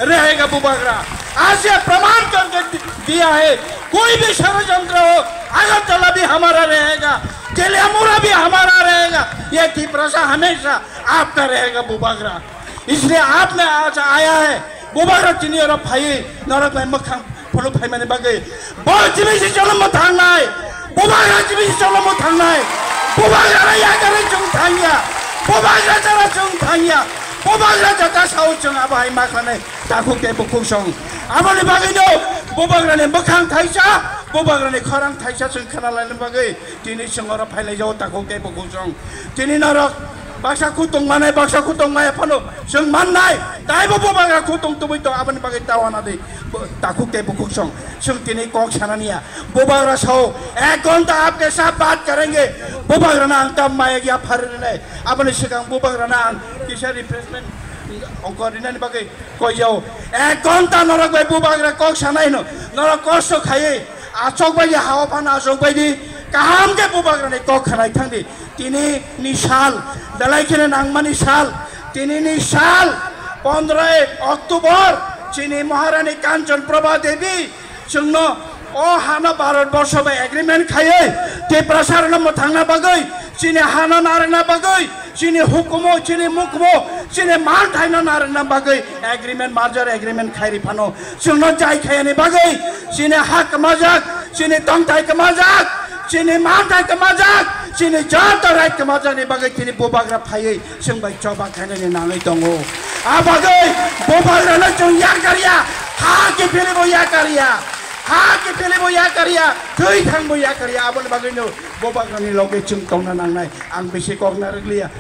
रहेगा बुबागरा। आज ये प्रमाण करके दिया है, कोई भी षड्यंत्र हो अगरतला भी हमारा रहेगा, तेलियामुरा भी हमारा रहेगा, ये तिप्रसा हमेशा आपका रहेगा बुबागरा। इसलिए आपने आज आया है बुबागरा चिनी और भाई नरक में मक्खन फलो भाई मैंने बगे बहुत जीवी से चलो मत थांगना है, बुबागरा जीवी से चलो मत थांगना है, बुबागरा या करें चुंग थांगिया, बुबागरा चला चुंग थांगिया, बुबागरा जता साउ चुंग अब हाई माखने ताकू के बुकुंग सोंग अब ने बगे नो बुबागरा ने मक्खन थाइसा बुबागरा ने खरंग थाइसा चुंग खाना लाने बगे तिनी संगरा फाइले जाओ ताकू के बुकुंग सोंग तिनी नरक baksa kutong mana pano sung manai dai bo baga kutong tu itu apa ni bagai tawan ade takut ke bukuk song sung tini kok sana niya bobagra sau ek घंटा आपके साथ बात करेंगे बोबाग्रा ना अंका मायगी आप हर रहे अपन शिकांग बोबाग्रा ना किसी रिफ्रेशमेंट अंकोरिना नि बागे कोई जाओ एक घंटा नरक बाई बोबाग्रा कok sana ino नरक कष्ट खाए आचोक बाई हावा पाना आचोक by kaham ke bubagra ne kok khanai thangdi tini ni sal dalai khene nangmani sal tini ni sal 15 October chini maharani kanchan prabha devi chungno o hana bharat borsho ba agreement khaye te prasarana mo thangna bagai chini hana narana bagai chini hukumo chini mukmo chini man thaina narana bagai agreement marjar agreement khairi phano chungno jai khayani bagai chini hak majak chini tongtai ka majak chini mantai ka majak chini jata rai ka majak ni bagai chini bobagra phai singbai choba khane ni nangai dongo a bagai bobagra na chung ya kariya ha ke phele bo ya kariya ha ke phele bo ya kariya thoi thang bo ya kariya abon bagai no bobagra ni loge chung tongna nangnai ang bisi kok na rikliya